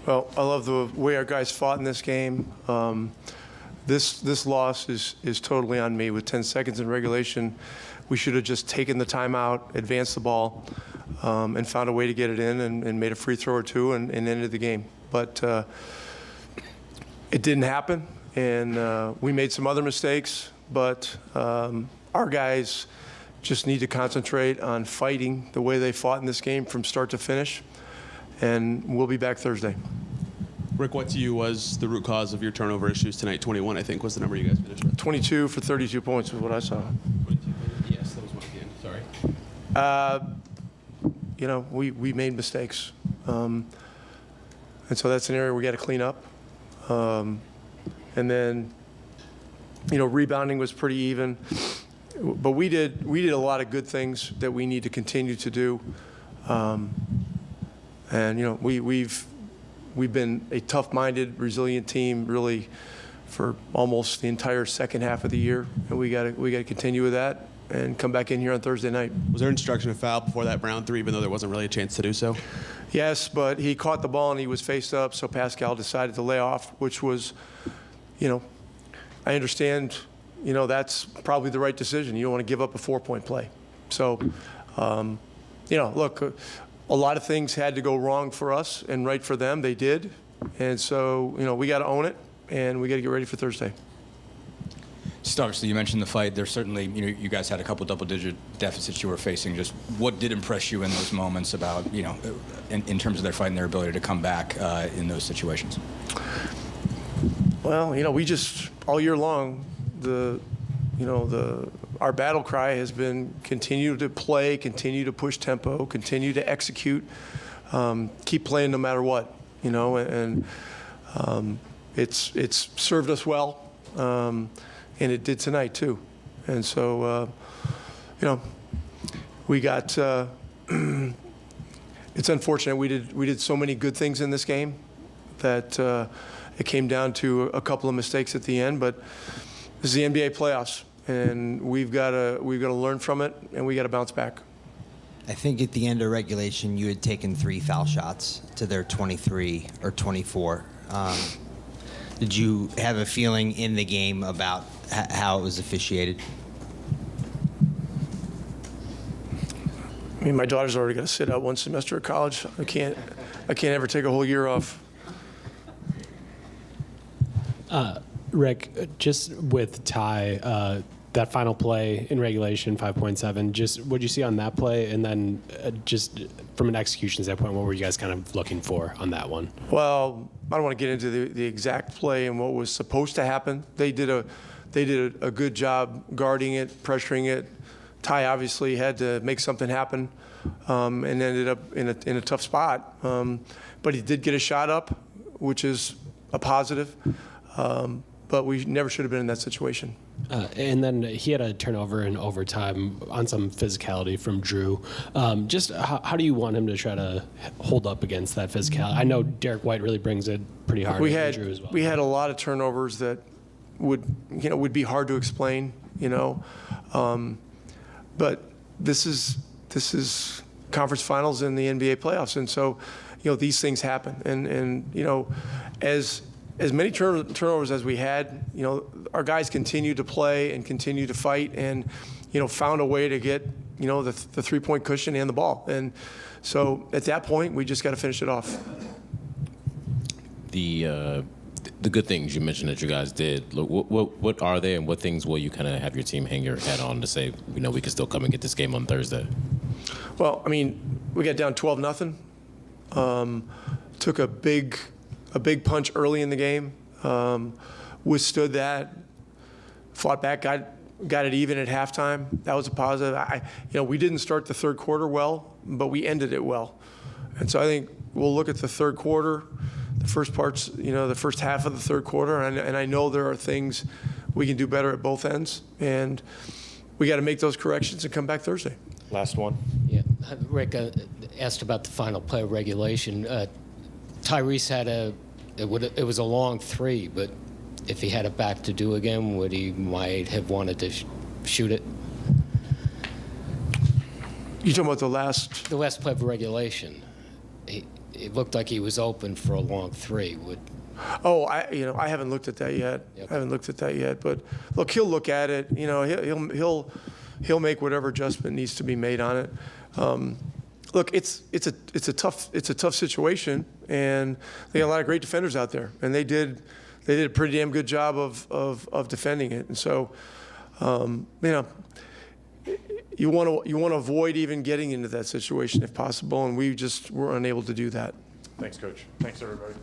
Well, I love the way our guys fought in this game. This loss is totally on me. With 10 seconds in regulation, we should have just taken the timeout, advanced the ball, and found a way to get it in and made a free throw or two and ended the game. But it didn't happen, and we made some other mistakes, but our guys just need to concentrate on fighting the way they fought in this game from start to finish, and we'll be back Thursday. Rick, what to you was the root cause of your turnover issues tonight? 21, I think, was the number you guys finished with. 22 for 32 points was what I saw. 22, yes, that was one at the end. Sorry. We made mistakes. And so that's an area we got to clean up. And then, rebounding was pretty even. But we did a lot of good things that we need to continue to do. And we've been a tough-minded, resilient team really for almost the entire second half of the year, and we got to continue with that and come back in here on Thursday night. Was there instruction of foul before that Brown three, even though there wasn't really a chance to do so? Yes, but he caught the ball and he was faced up, so Pascal decided to lay off, which was, I understand, that's probably the right decision. You don't want to give up a 4-point play. So, look, a lot of things had to go wrong for us and right for them. They did. And so, we got to own it, and we got to get ready for Thursday. Just obviously, you mentioned the fight. There's certainly, you guys had a couple double-digit deficits you were facing. Just what did impress you in those moments about, in terms of their fight and their ability to come back in those situations? Well, we just, all year long, our battle cry has been continue to play, continue to push tempo, continue to execute, keep playing no matter what, and it's served us well, and it did tonight too. And so, we got, it's unfortunate we did so many good things in this game that it came down to a couple of mistakes at the end, but this is the NBA playoffs. And we've got to learn from it, and we got to bounce back. I think at the end of regulation, you had taken 3 foul shots to their 23 or 24. Did you have a feeling in the game about how it was officiated? I mean, my daughter's already got to sit out one semester of college. I can't ever take a whole year off. Rick, just with Ty, that final play in regulation, 5.7, just what did you see on that play? And then just from an execution standpoint, what were you guys kind of looking for on that one? Well, I don't want to get into the exact play and what was supposed to happen. They did a good job guarding it, pressuring it. Ty obviously had to make something happen and ended up in a tough spot. But he did get a shot up, which is a positive. But we never should have been in that situation. And then he had a turnover in overtime on some physicality from Drew. Just how do you want him to try to hold up against that physicality? I know Derek White really brings it pretty hard. We Drew as well. We had a lot of turnovers that would be hard to explain. But this is conference finals in the NBA playoffs, and so these things happen. And as many turnovers as we had, our guys continued to play and continued to fight and, found a way to get, the 3-point cushion and the ball. And so at that point, we just got to finish it off. The good things you mentioned that you guys did, what are they, and what things will you kind of have your team hang your hat on to say, we can still come and get this game on Thursday? Well, I mean, we got down 12-0. Took a big punch early in the game, withstood that, fought back, got it even at halftime. That was a positive. We didn't start the third quarter well, but we ended it well. And so I think we'll look at the third quarter, the first parts, the first half of the third quarter, and I know there are things we can do better at both ends, and we got to make those corrections and come back Thursday. Last one. Yeah, Rick asked about the final play of regulation. Tyrese had it was a long 3, but if he had it back to do again, might have wanted to shoot it? You talking about the last play of regulation? it looked like he was open for a long three. Oh, I haven't looked at that yet. Yep. I haven't looked at that yet. But look, he'll look at it. He'll make whatever adjustment needs to be made on it. Look, it's a tough situation, and they got a lot of great defenders out there, and they did a pretty damn good job of defending it. And so, you want to avoid even getting into that situation if possible, and we just were unable to do that. Thanks, Coach. Thanks, everybody.